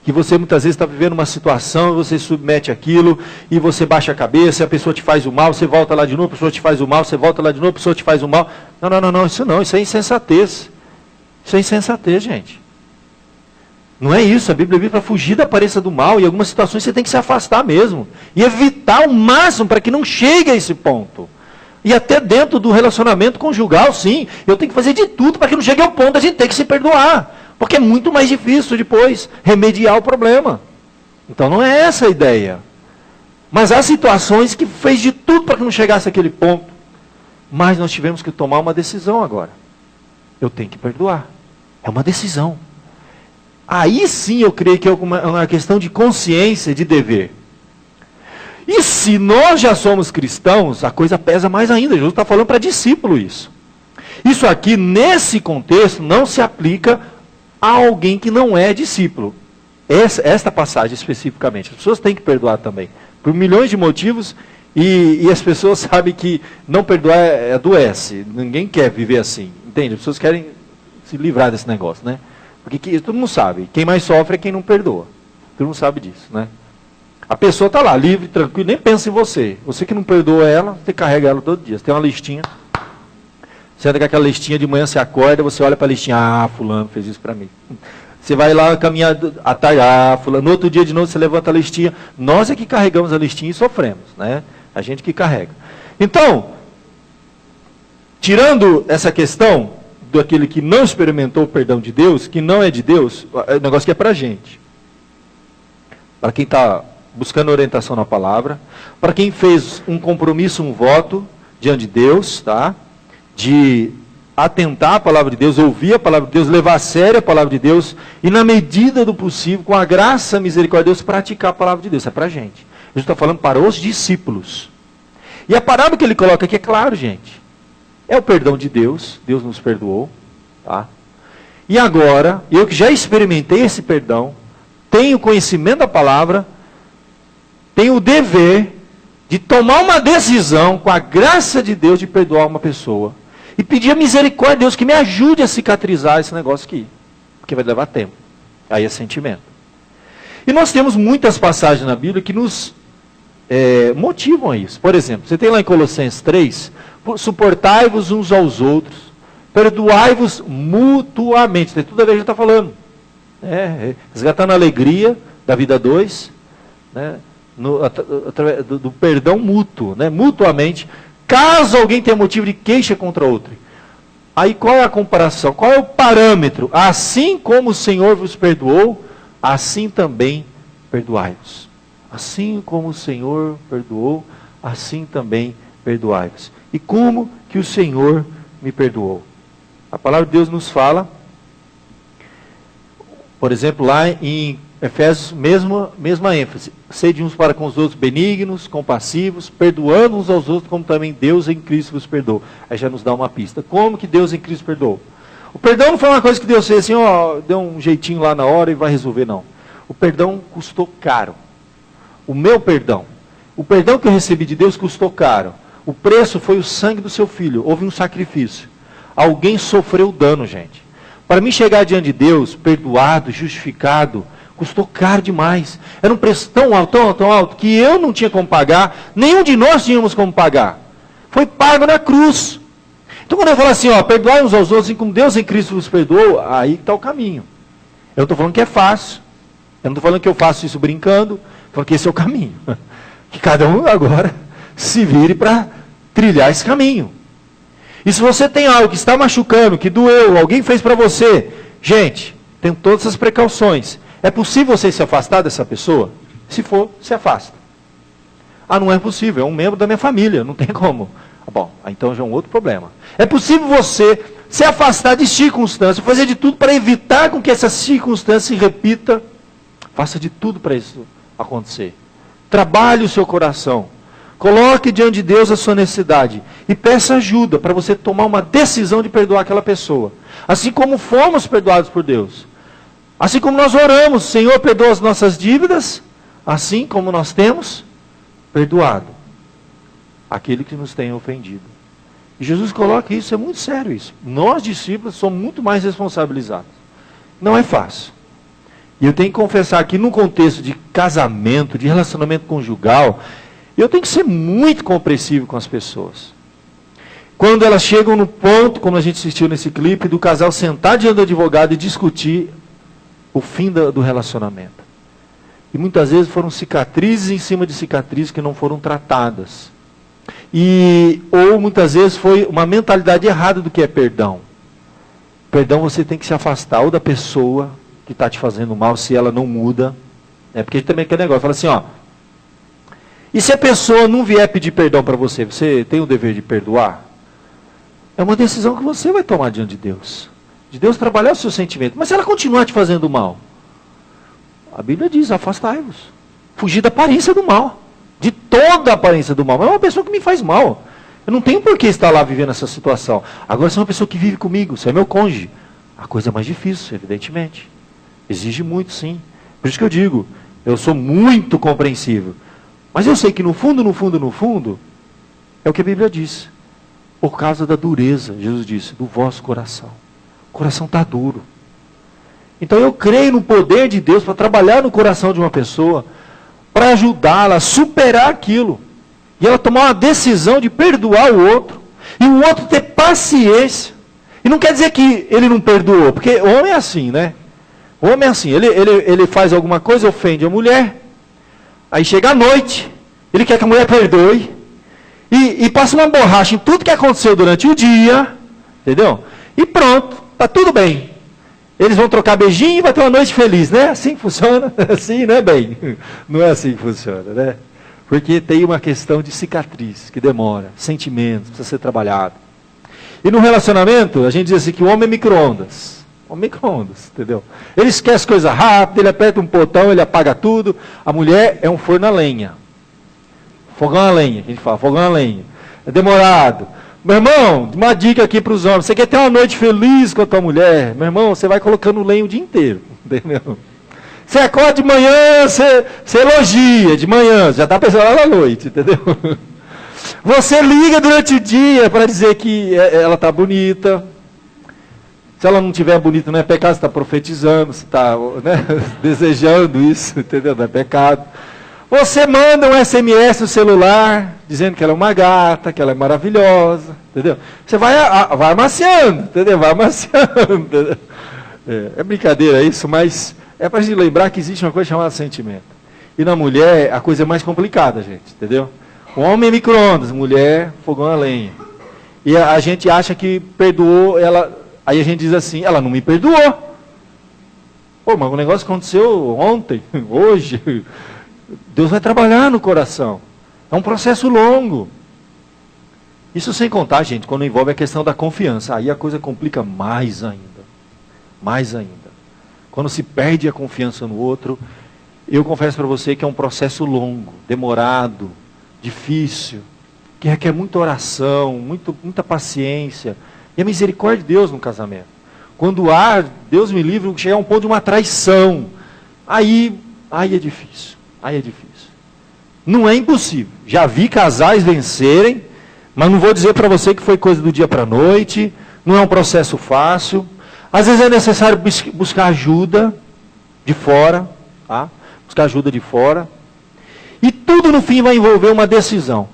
Speaker 10: Que você muitas vezes está vivendo uma situação, você submete aquilo, e você baixa a cabeça, e a pessoa te faz o mal, você volta lá de novo, a pessoa te faz o mal, você volta lá de novo, a pessoa te faz o mal. Não, isso é insensatez. Isso é insensatez, gente. Não é isso, a Bíblia diz para fugir da aparência do mal, e em algumas situações você tem que se afastar mesmo, e evitar o máximo para que não chegue a esse ponto. E até dentro do relacionamento conjugal, sim, eu tenho que fazer de tudo para que não chegue ao ponto da gente ter que se perdoar. Porque é muito mais difícil depois remediar o problema. Então não é essa a ideia. Mas há situações que fez de tudo para que não chegasse àquele ponto. Mas nós tivemos que tomar uma decisão agora. Eu tenho que perdoar. É uma decisão. Aí sim eu creio que é uma questão de consciência, de dever. E se nós já somos cristãos, a coisa pesa mais ainda. Jesus está falando para discípulo isso. Isso aqui, nesse contexto, não se aplica a alguém que não é discípulo. Esta passagem especificamente. As pessoas têm que perdoar também. Por milhões de motivos, e as pessoas sabem que não perdoar adoece. Ninguém quer viver assim. Entende? As pessoas querem se livrar desse negócio, né? Porque todo mundo sabe. Quem mais sofre é quem não perdoa. Todo mundo sabe disso, né? A pessoa está lá, livre, tranquila, nem pensa em você. Você que não perdoa ela, você carrega ela todo dia. Você tem uma listinha. Você entra com aquela listinha, de manhã você acorda, você olha para a listinha, fulano fez isso para mim. Você vai lá caminhar à tarde, fulano. No outro dia de novo você levanta a listinha. Nós é que carregamos a listinha e sofremos, né? A gente que carrega. Então, tirando essa questão daquele que não experimentou o perdão de Deus, que não é de Deus, o negócio que é para a gente. Para quem está buscando orientação na palavra, para quem fez um compromisso, um voto diante de Deus, tá? De atentar à palavra de Deus, ouvir a palavra de Deus, levar a sério a palavra de Deus, e na medida do possível, com a graça e a misericórdia de Deus, praticar a palavra de Deus. É para a gente. Jesus está falando para os discípulos. E a parábola que ele coloca aqui é claro, gente. É o perdão de Deus, Deus nos perdoou, tá? E agora, eu que já experimentei esse perdão, tenho conhecimento da palavra, tenho o dever de tomar uma decisão com a graça de Deus de perdoar uma pessoa. E pedir a misericórdia de Deus que me ajude a cicatrizar esse negócio aqui. Porque vai levar tempo. Aí é sentimento. E nós temos muitas passagens na Bíblia que nos motivam a isso. Por exemplo, você tem lá em Colossenses 3, suportai-vos uns aos outros, perdoai-vos mutuamente. Tem tudo a ver com o que a gente está falando. Resgatando a alegria da vida 2, né? Através do perdão mútuo, né? Mutuamente, caso alguém tenha motivo de queixa contra outro. Aí qual é a comparação? Qual é o parâmetro? Assim como o Senhor vos perdoou, assim também perdoai-vos. Assim como o Senhor perdoou, assim também perdoai-vos. E como que o Senhor me perdoou? A palavra de Deus nos fala, por exemplo, lá em Efésios, mesma ênfase. Sede uns para com os outros benignos, compassivos, perdoando uns aos outros, como também Deus em Cristo vos perdoou. Aí já nos dá uma pista. Como que Deus em Cristo perdoou? O perdão não foi uma coisa que Deus fez assim, deu um jeitinho lá na hora e vai resolver, não. O perdão custou caro. O meu perdão, o perdão que eu recebi de Deus custou caro. O preço foi o sangue do seu filho. Houve um sacrifício. Alguém sofreu dano, gente. Para mim chegar diante de Deus, perdoado, justificado, custou caro demais. Era um preço tão alto, que eu não tinha como pagar, nenhum de nós tínhamos como pagar. Foi pago na cruz. Então quando eu falo assim, perdoai uns aos outros, assim como Deus em Cristo vos perdoou, aí está o caminho. Eu não estou falando que é fácil. Eu não estou falando que eu faço isso brincando, porque esse é o caminho. Que cada um agora se vire para trilhar esse caminho. E se você tem algo que está machucando, que doeu, alguém fez para você, gente, tem todas essas precauções. É possível você se afastar dessa pessoa? Se for, se afasta. Não é possível, é um membro da minha família, não tem como. Bom, então já é um outro problema. É possível você se afastar de circunstâncias, fazer de tudo para evitar com que essa circunstância se repita. Faça de tudo para isso acontecer. Trabalhe o seu coração. Coloque diante de Deus a sua necessidade e peça ajuda para você tomar uma decisão de perdoar aquela pessoa. Assim como fomos perdoados por Deus. Assim como nós oramos, Senhor, perdoa as nossas dívidas, assim como nós temos perdoado aquele que nos tem ofendido. E Jesus coloca isso, é muito sério isso. Nós, discípulos, somos muito mais responsabilizados. Não é fácil. E eu tenho que confessar que no contexto de casamento, de relacionamento conjugal, eu tenho que ser muito compreensivo com as pessoas. Quando elas chegam no ponto, como a gente assistiu nesse clipe, do casal sentar diante do advogado e discutir o fim do relacionamento. E muitas vezes foram cicatrizes em cima de cicatrizes que não foram tratadas. Ou muitas vezes foi uma mentalidade errada do que é perdão. Perdão, você tem que se afastar ou da pessoa que está te fazendo mal, se ela não muda. Porque também aquele negócio, fala assim, ó. E se a pessoa não vier pedir perdão para você, você tem o dever de perdoar? É uma decisão que você vai tomar diante de Deus. De Deus trabalhar o seu sentimento. Mas se ela continuar te fazendo mal, a Bíblia diz, afastai-vos. Fugir da aparência do mal. De toda a aparência do mal. Mas é uma pessoa que me faz mal. Eu não tenho por que estar lá vivendo essa situação. Agora, se é uma pessoa que vive comigo, se é meu cônjuge, a coisa é mais difícil, evidentemente. Exige muito, sim. Por isso que eu digo, eu sou muito compreensível. Mas eu sei que no fundo, é o que a Bíblia diz. Por causa da dureza, Jesus disse, do vosso coração. O coração está duro. Então eu creio no poder de Deus para trabalhar no coração de uma pessoa, para ajudá-la a superar aquilo. E ela tomar uma decisão de perdoar o outro. E o outro ter paciência. E não quer dizer que ele não perdoou, porque o homem é assim, né? O homem é assim, ele faz alguma coisa, ofende a mulher. Aí chega a noite, ele quer que a mulher perdoe. E passa uma borracha em tudo que aconteceu durante o dia. Entendeu? E pronto, está tudo bem. Eles vão trocar beijinho e vai ter uma noite feliz, né? Assim que funciona? Assim, não é bem. Não é assim que funciona, né? Porque tem uma questão de cicatriz, que demora, sentimentos, precisa ser trabalhado. E no relacionamento, a gente diz assim que o homem é micro-ondas. O micro-ondas, entendeu? Ele esquece coisa rápida, ele aperta um botão, ele apaga tudo. A mulher é um forno a lenha. Fogão a lenha, a gente fala, fogão a lenha. É demorado. Meu irmão, uma dica aqui para os homens. Você quer ter uma noite feliz com a tua mulher? Meu irmão, você vai colocando lenha o dia inteiro. Entendeu? Você acorda de manhã, você elogia de manhã, já está pensando lá na noite, entendeu? Você liga durante o dia para dizer que ela está bonita. Se ela não estiver bonita, não é pecado, você está profetizando, você está, né, desejando isso, entendeu? Não é pecado. Você manda um SMS no celular, dizendo que ela é uma gata, que ela é maravilhosa, entendeu? Você vai amaciando, entendeu? Vai amaciando, entendeu? É brincadeira isso, mas é para a gente lembrar que existe uma coisa chamada sentimento. E na mulher, a coisa é mais complicada, gente, entendeu? O homem é micro-ondas, mulher, fogão a lenha. E a gente acha que perdoou ela, aí a gente diz assim, ela não me perdoou. Pô, mas o negócio aconteceu ontem, hoje. Deus vai trabalhar no coração. É um processo longo. Isso sem contar, gente, quando envolve a questão da confiança. Aí a coisa complica mais ainda. Mais ainda. Quando se perde a confiança no outro, eu confesso para você que é um processo longo, demorado, difícil, que requer muita oração, muita paciência. E a misericórdia de Deus no casamento. Quando há, Deus me livre, chegar a um ponto de uma traição. Aí é difícil. Aí é difícil. Não é impossível. Já vi casais vencerem, mas não vou dizer para você que foi coisa do dia para a noite. Não é um processo fácil. Às vezes é necessário buscar ajuda de fora. Tá? Buscar ajuda de fora. E tudo no fim vai envolver uma decisão.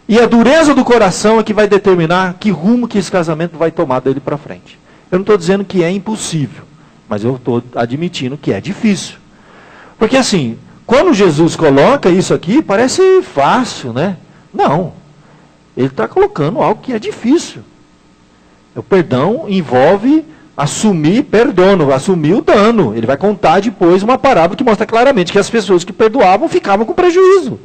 Speaker 10: E a dureza do coração é que vai determinar que rumo que esse casamento vai tomar dele para frente. Eu não estou dizendo que é impossível, mas eu estou admitindo que é difícil. Porque assim, quando Jesus coloca isso aqui, parece fácil, né? Não. Ele está colocando algo que é difícil. O perdão envolve assumir assumir o dano. Ele vai contar depois uma parábola que mostra claramente que as pessoas que perdoavam ficavam com prejuízo.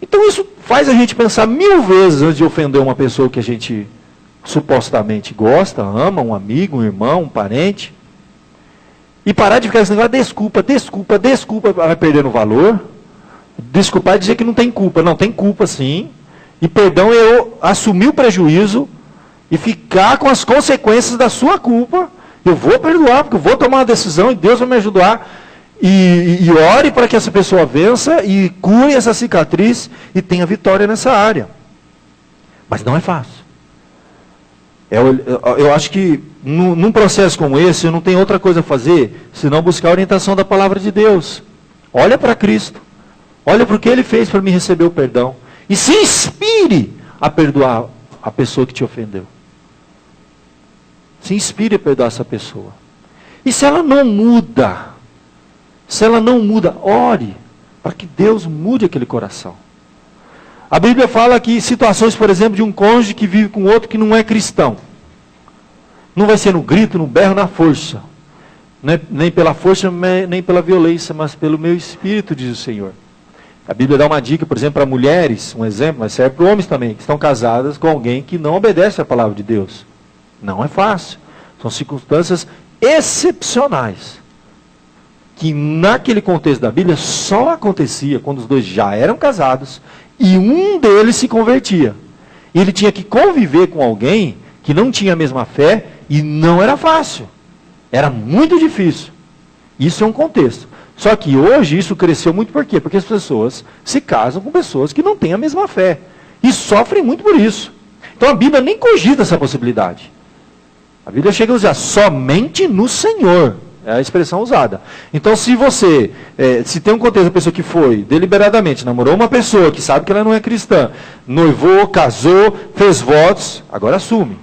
Speaker 10: Então isso faz a gente pensar 1000 vezes antes de ofender uma pessoa que a gente supostamente gosta, ama, um amigo, um irmão, um parente. E parar de ficar esse negócio, desculpa, vai perdendo valor. Desculpar é dizer que não tem culpa. Não, tem culpa sim. E perdão é eu assumir o prejuízo e ficar com as consequências da sua culpa. Eu vou perdoar, porque eu vou tomar uma decisão e Deus vai me ajudar. E ore para que essa pessoa vença e cure essa cicatriz e tenha vitória nessa área. Mas não é fácil. Eu acho que num processo como esse, eu não tenho outra coisa a fazer senão buscar a orientação da palavra de Deus. Olha para Cristo. Olha para o que Ele fez para me receber o perdão. E se inspire a perdoar a pessoa que te ofendeu. Se inspire a perdoar essa pessoa. E se ela não muda, ore para que Deus mude aquele coração. A Bíblia fala que situações, por exemplo, de um cônjuge que vive com outro que não é cristão. Não vai ser no grito, no berro, na força. Nem pela força, nem pela violência, mas pelo meu espírito, diz o Senhor. A Bíblia dá uma dica, por exemplo, para mulheres, um exemplo, mas serve para homens também, que estão casadas com alguém que não obedece à palavra de Deus. Não é fácil. São circunstâncias excepcionais. Que naquele contexto da Bíblia só acontecia quando os dois já eram casados e um deles se convertia. E ele tinha que conviver com alguém que não tinha a mesma fé e não era fácil. Era muito difícil. Isso é um contexto. Só que hoje isso cresceu muito por quê? Porque as pessoas se casam com pessoas que não têm a mesma fé. E sofrem muito por isso. Então a Bíblia nem cogita essa possibilidade. A Bíblia chega a usar somente no Senhor. É a expressão usada. Então se você, se tem um contexto da pessoa que foi deliberadamente, namorou uma pessoa que sabe que ela não é cristã, noivou, casou, fez votos, agora assume.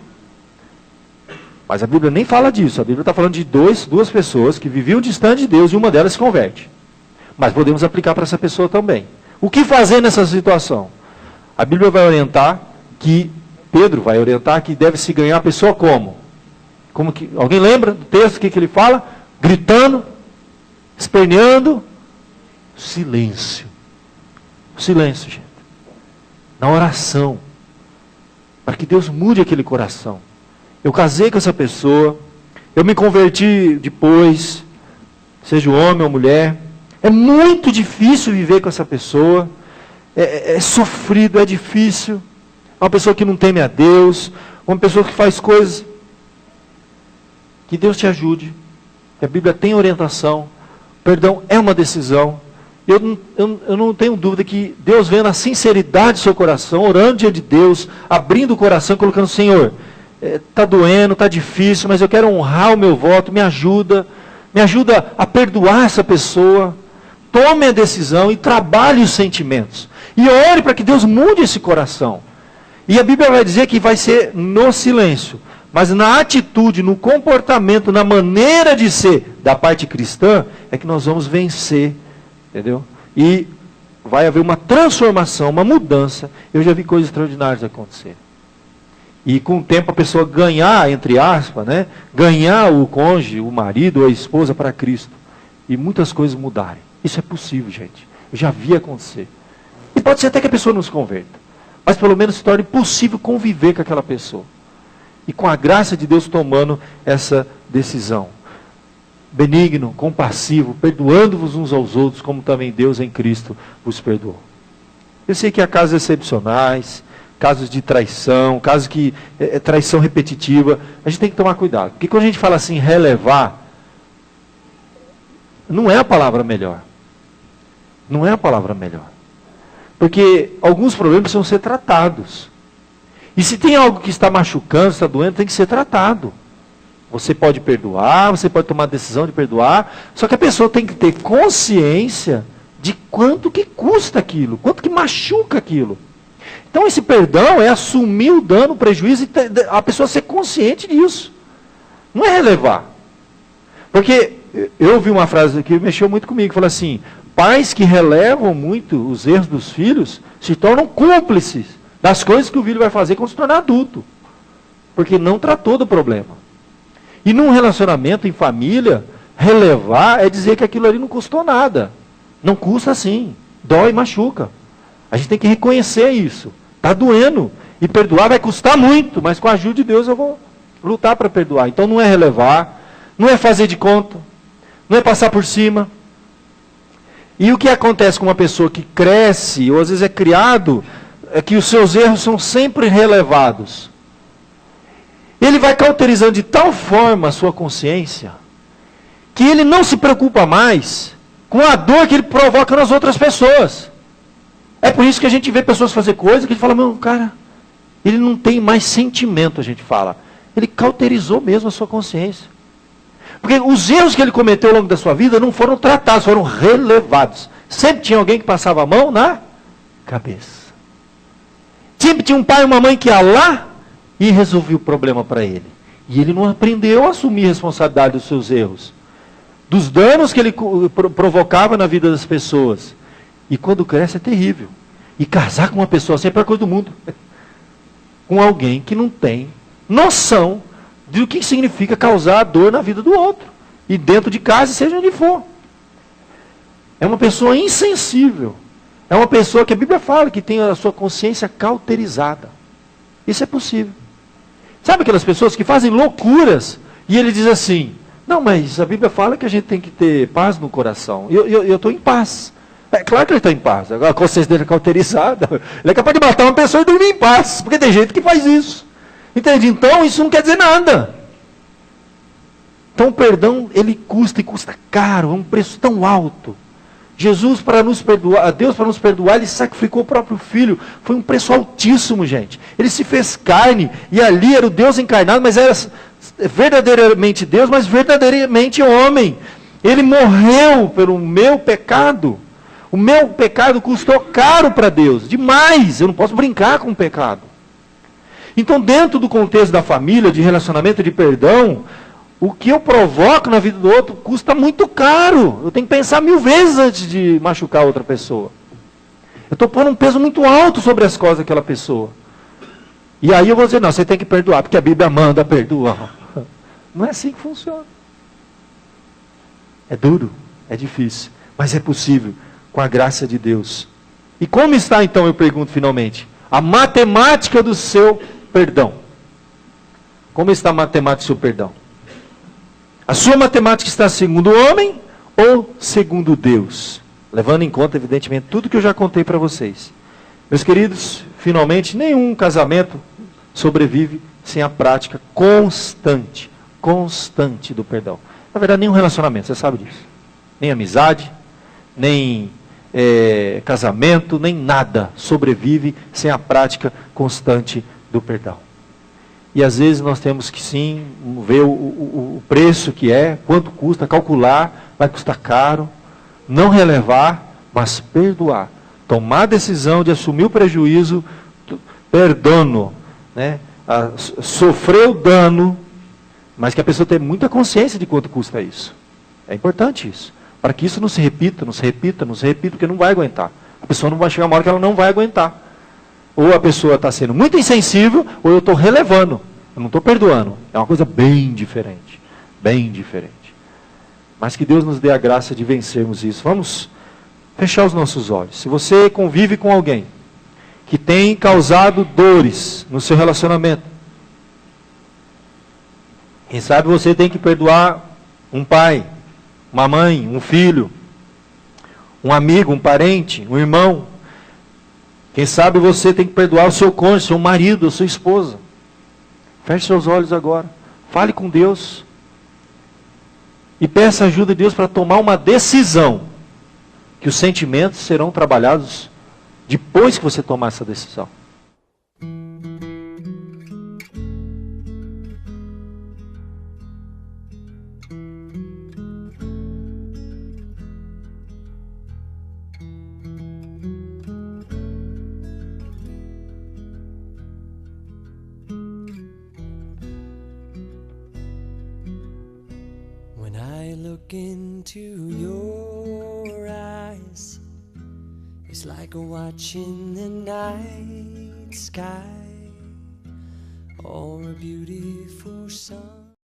Speaker 10: Mas a Bíblia nem fala disso. A Bíblia está falando de duas pessoas que viviam distante de Deus e uma delas se converte. Mas podemos aplicar para essa pessoa também. O que fazer nessa situação? A Bíblia vai orientar que, Pedro vai orientar que deve se ganhar a pessoa como? Como que, alguém lembra do texto, o que ele fala? Gritando, esperneando, silêncio. Silêncio, gente. Na oração. Para que Deus mude aquele coração. Eu casei com essa pessoa, eu me converti depois, seja homem ou mulher. É muito difícil viver com essa pessoa, é sofrido, é difícil. É uma pessoa que não teme a Deus, uma pessoa que faz coisas. Que Deus te ajude. A Bíblia tem orientação. Perdão é uma decisão. Eu não tenho dúvida que Deus vendo a sinceridade do seu coração, orando diante de Deus, abrindo o coração, colocando, Senhor, está doendo, está difícil, mas eu quero honrar o meu voto, me ajuda a perdoar essa pessoa, tome a decisão e trabalhe os sentimentos, e ore para que Deus mude esse coração. E a Bíblia vai dizer que vai ser no silêncio, mas na atitude, no comportamento, na maneira de ser da parte cristã, é que nós vamos vencer, entendeu? E vai haver uma transformação, uma mudança. Eu já vi coisas extraordinárias acontecer. E com o tempo a pessoa ganhar, entre aspas, né, ganhar o cônjuge, o marido ou a esposa para Cristo. E muitas coisas mudarem. Isso é possível, gente. Eu já vi acontecer. E pode ser até que a pessoa não se converta. Mas pelo menos se torne possível conviver com aquela pessoa. E com a graça de Deus tomando essa decisão. Benigno, compassivo, perdoando-vos uns aos outros, como também Deus em Cristo vos perdoou. Eu sei que há casos excepcionais, casos de traição, casos que é traição repetitiva. A gente tem que tomar cuidado. Porque quando a gente fala assim, relevar, não é a palavra melhor. Não é a palavra melhor. Porque alguns problemas precisam ser tratados. E se tem algo que está machucando, está doendo, tem que ser tratado. Você pode perdoar, você pode tomar a decisão de perdoar, só que a pessoa tem que ter consciência de quanto que custa aquilo, quanto que machuca aquilo. Então esse perdão é assumir o dano, o prejuízo e a pessoa ser consciente disso. Não é relevar. Porque eu ouvi uma frase que mexeu muito comigo, que falou assim, pais que relevam muito os erros dos filhos se tornam cúmplices das coisas que o filho vai fazer quando se tornar adulto. Porque não tratou do problema. E num relacionamento em família, relevar é dizer que aquilo ali não custou nada. Não custa sim. Dói e machuca. A gente tem que reconhecer isso. Está doendo. E perdoar vai custar muito, mas com a ajuda de Deus eu vou lutar para perdoar. Então não é relevar, não é fazer de conta, não é passar por cima. E o que acontece com uma pessoa que cresce, ou às vezes é criado, é que os seus erros são sempre relevados. Ele vai cauterizando de tal forma a sua consciência, que ele não se preocupa mais com a dor que ele provoca nas outras pessoas. É por isso que a gente vê pessoas fazer coisas que a gente fala, meu, cara, ele não tem mais sentimento, a gente fala. Ele cauterizou mesmo a sua consciência. Porque os erros que ele cometeu ao longo da sua vida não foram tratados, foram relevados. Sempre tinha alguém que passava a mão na cabeça. Sempre tinha um pai e uma mãe que ia lá e resolvia o problema para ele. E ele não aprendeu a assumir a responsabilidade dos seus erros, dos danos que ele provocava na vida das pessoas. E quando cresce é terrível. E casar com uma pessoa assim é a pior coisa do mundo. Com alguém que não tem noção do que significa causar dor na vida do outro. E dentro de casa, seja onde for. É uma pessoa insensível. É uma pessoa que a Bíblia fala que tem a sua consciência cauterizada. Isso é possível. Sabe aquelas pessoas que fazem loucuras e ele diz assim, não, mas a Bíblia fala que a gente tem que ter paz no coração. Eu estou em paz. É claro que ele está em paz. A consciência dele é cauterizada. Ele é capaz de matar uma pessoa e dormir em paz. Porque tem gente que faz isso. Entende? Então isso não quer dizer nada. Então o perdão, ele custa e custa caro. É um preço tão alto. Jesus, para nos perdoar, Deus para nos perdoar, ele sacrificou o próprio Filho. Foi um preço altíssimo, gente. Ele se fez carne, e ali era o Deus encarnado, mas era verdadeiramente Deus, mas verdadeiramente homem. Ele morreu pelo meu pecado. O meu pecado custou caro para Deus, demais. Eu não posso brincar com o pecado. Então, dentro do contexto da família, de relacionamento, de perdão, o que eu provoco na vida do outro custa muito caro. Eu tenho que pensar 1000 vezes antes de machucar outra pessoa. Eu estou pondo um peso muito alto sobre as costas daquela pessoa. E aí eu vou dizer, não, você tem que perdoar, porque a Bíblia manda perdoar. Não é assim que funciona. É duro, é difícil, mas é possível, com a graça de Deus. E como está então, eu pergunto finalmente, a matemática do seu perdão? Como está a matemática do seu perdão? A sua matemática está segundo o homem ou segundo Deus? Levando em conta, evidentemente, tudo que eu já contei para vocês. Meus queridos, finalmente, nenhum casamento sobrevive sem a prática constante do perdão. Na verdade, nenhum relacionamento, você sabe disso. Nem amizade, nem casamento, nem nada sobrevive sem a prática constante do perdão. E às vezes nós temos que sim, ver o preço que é, quanto custa, calcular, vai custar caro, não relevar, mas perdoar. Tomar a decisão de assumir o prejuízo, perdono, né? Sofrer o dano, mas que a pessoa tenha muita consciência de quanto custa isso. É importante isso. Para que isso não se repita, porque não vai aguentar. A pessoa não vai chegar uma hora que ela não vai aguentar. Ou a pessoa está sendo muito insensível, ou eu estou relevando. Eu não estou perdoando. É uma coisa bem diferente. Bem diferente. Mas que Deus nos dê a graça de vencermos isso. Vamos fechar os nossos olhos. Se você convive com alguém que tem causado dores no seu relacionamento, quem sabe você tem que perdoar um pai, uma mãe, um filho, um amigo, um parente, um irmão. Quem sabe você tem que perdoar o seu cônjuge, seu marido, a sua esposa. Feche seus olhos agora. Fale com Deus. E peça a ajuda de Deus para tomar uma decisão. Que os sentimentos serão trabalhados depois que você tomar essa decisão.
Speaker 11: Look into your eyes, it's like watching the night sky or a beautiful sun.